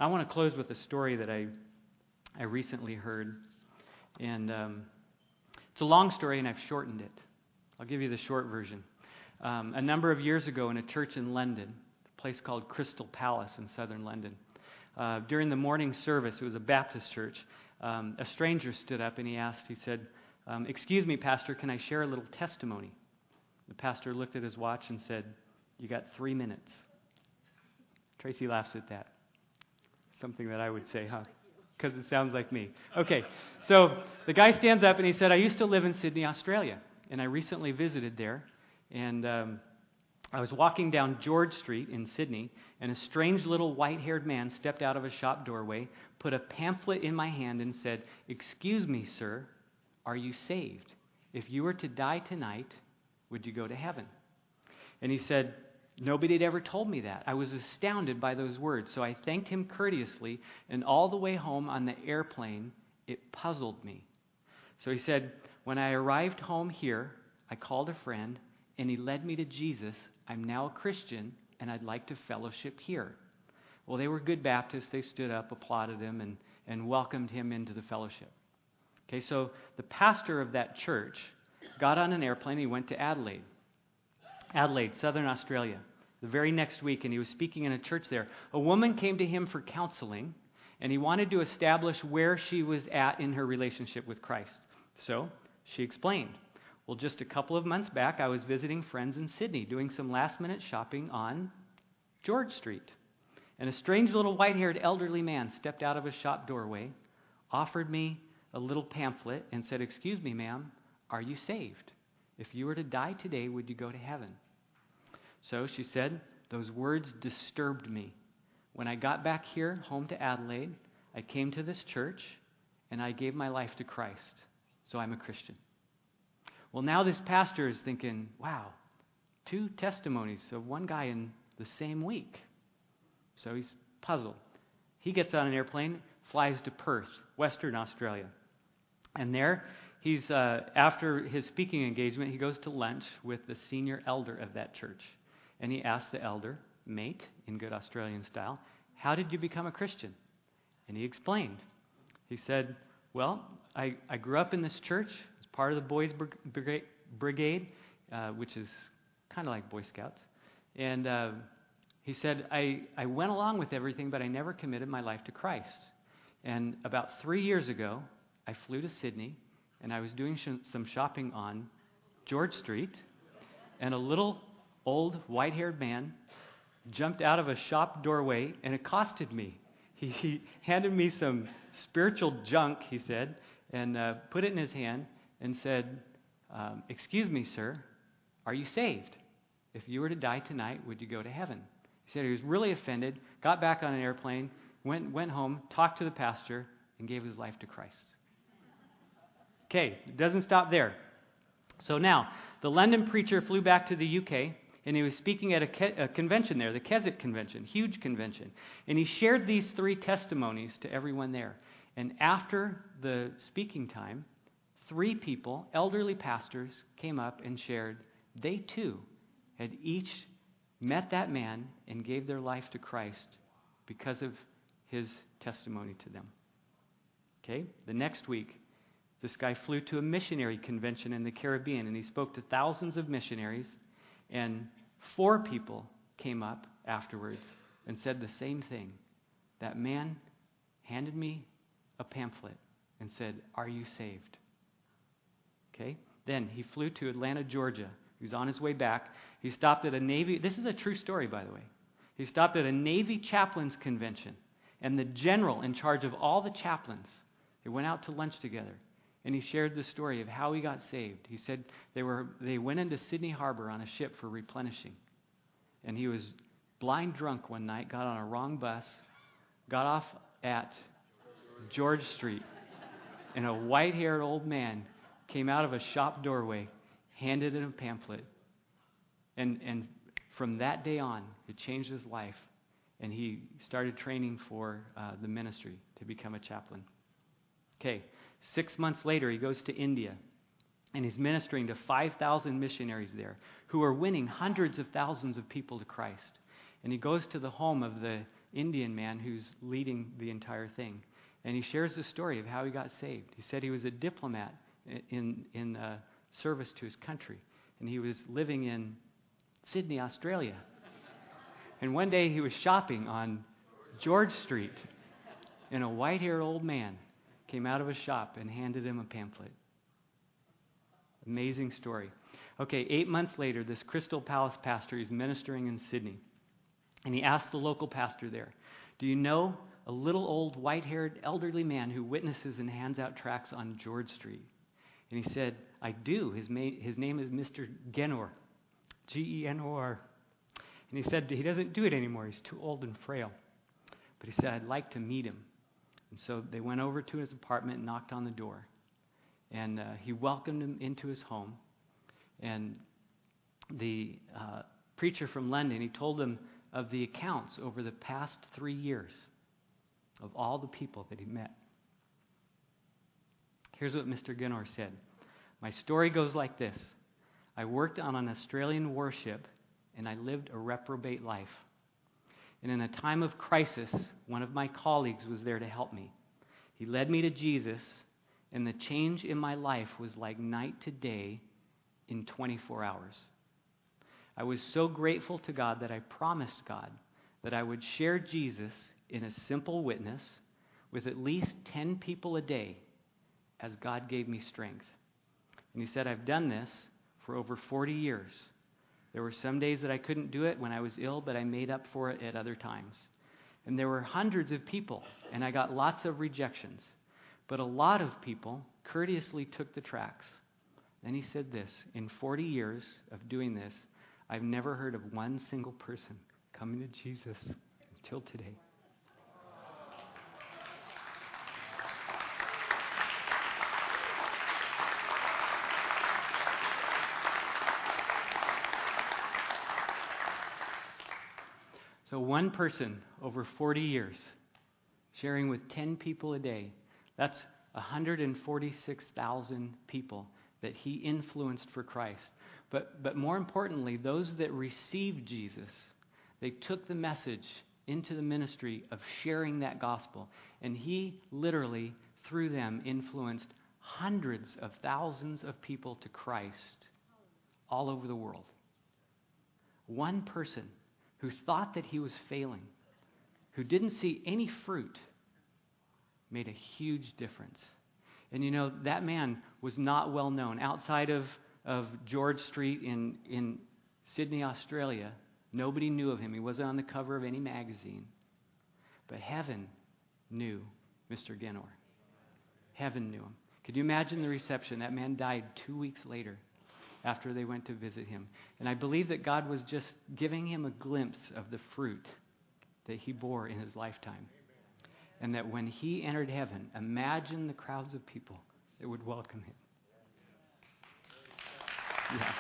I want to close with a story that I recently heard. And it's a long story, and I've shortened it. I'll give you the short version. A number of years ago in a church in London, a place called Crystal Palace in southern London, during the morning service, it was a Baptist church, a stranger stood up and he said, "Excuse me, Pastor, can I share a little testimony?" The pastor looked at his watch and said, "You got 3 minutes." Tracy laughs at that. Something that I would say, huh? Because it sounds like me. Okay, so the guy stands up and he said, "I used to live in Sydney, Australia, and I recently visited there, and I was walking down George Street in Sydney, and a strange little white-haired man stepped out of a shop doorway, put a pamphlet in my hand and said, 'Excuse me, sir, are you saved? If you were to die tonight, would you go to heaven?'" And he said, "Nobody had ever told me that. I was astounded by those words, so I thanked him courteously, and all the way home on the airplane, it puzzled me." So he said, "When I arrived home here, I called a friend, and he led me to Jesus. I'm now a Christian, and I'd like to fellowship here." Well, they were good Baptists. They stood up, applauded him, and welcomed him into the fellowship. Okay, so the pastor of that church got on an airplane. He went to Adelaide, Southern Australia, the very next week, and he was speaking in a church there. A woman came to him for counseling, and he wanted to establish where she was at in her relationship with Christ. So she explained, "Well, just a couple of months back, I was visiting friends in Sydney, doing some last-minute shopping on George Street. And a strange little white-haired elderly man stepped out of a shop doorway, offered me a little pamphlet, and said, 'Excuse me, ma'am, are you saved? If you were to die today, would you go to heaven?' So," she said, "those words disturbed me. When I got back here, home to Adelaide, I came to this church, and I gave my life to Christ. So I'm a Christian." Well, now this pastor is thinking, wow, 2 testimonies of one guy in the same week. So he's puzzled. He gets on an airplane, flies to Perth, Western Australia. And there, he's after his speaking engagement, he goes to lunch with the senior elder of that church. And he asks the elder, "Mate," in good Australian style, "how did you become a Christian?" And he explained. He said, "Well, I grew up in this church as part of the Boys Brigade, which is kind of like Boy Scouts. And he said, I went along with everything, but I never committed my life to Christ. And about 3 years ago, I flew to Sydney, and I was doing some shopping on George Street, and a little old white-haired man jumped out of a shop doorway and accosted me. He handed me some spiritual junk," he said, and put it in his hand and said, "Excuse me, sir, are you saved? If you were to die tonight, would you go to heaven?" He said he was really offended, got back on an airplane, went home, talked to the pastor, and gave his life to Christ. Okay, it doesn't stop there. So now, the London preacher flew back to the UK, and he was speaking at a convention there, the Keswick Convention, huge convention. And he shared these 3 testimonies to everyone there. And after the speaking time, 3 people, elderly pastors, came up and shared they too had each met that man and gave their life to Christ because of his testimony to them. Okay, the next week, this guy flew to a missionary convention in the Caribbean, and he spoke to thousands of missionaries. And 4 people came up afterwards and said the same thing. That man handed me a pamphlet and said, "Are you saved?" Okay? Then he flew to Atlanta, Georgia. He was on his way back. He stopped at a Navy... This is a true story, by the way. He stopped at a Navy chaplains convention. And the general in charge of all the chaplains, they went out to lunch together. And he shared the story of how he got saved. He said they went into Sydney Harbor on a ship for replenishing. And he was blind drunk one night, got on a wrong bus, got off at George Street. And a white-haired old man came out of a shop doorway, handed him a pamphlet. And from that day on, it changed his life. And he started training for the ministry to become a chaplain. Okay. 6 months later, he goes to India, and he's ministering to 5,000 missionaries there who are winning hundreds of thousands of people to Christ. And he goes to the home of the Indian man who's leading the entire thing. And he shares the story of how he got saved. He said he was a diplomat in service to his country. And he was living in Sydney, Australia. And one day he was shopping on George Street, and a white-haired old man came out of a shop and handed him a pamphlet. Amazing story. Okay, 8 months later, this Crystal Palace pastor is ministering in Sydney. And he asked the local pastor there, "Do you know a little old white-haired elderly man who witnesses and hands out tracts on George Street?" And he said, "I do. His name is Mr. Genor, Genor." And he said he doesn't do it anymore. He's too old and frail. But he said, "I'd like to meet him." And so they went over to his apartment and knocked on the door. And he welcomed him into his home. And the preacher from London, he told them of the accounts over the past 3 years of all the people that he met. Here's what Mr. Genor said. "My story goes like this. I worked on an Australian warship, and I lived a reprobate life. And in a time of crisis, one of my colleagues was there to help me. He led me to Jesus, and the change in my life was like night to day in 24 hours. I was so grateful to God that I promised God that I would share Jesus in a simple witness with at least 10 people a day as God gave me strength. And he said, I've done this for over 40 years. There were some days that I couldn't do it when I was ill, but I made up for it at other times. And there were hundreds of people, and I got lots of rejections. But a lot of people courteously took the tracts. Then he said this, in 40 years of doing this, I've never heard of one single person coming to Jesus until today." So one person over 40 years, sharing with 10 people a day, that's 146,000 people that he influenced for Christ. But more importantly, those that received Jesus, they took the message into the ministry of sharing that gospel. And he literally, through them, influenced hundreds of thousands of people to Christ all over the world. One person who thought that he was failing, who didn't see any fruit, made a huge difference. And you know, that man was not well known. Outside of George Street in Sydney, Australia, nobody knew of him. He wasn't on the cover of any magazine. But heaven knew Mr. Genor. Heaven knew him. Could you imagine the reception? That man died 2 weeks later after they went to visit him. And I believe that God was just giving him a glimpse of the fruit that he bore in his lifetime. And that when he entered heaven, imagine the crowds of people that would welcome him. Yeah.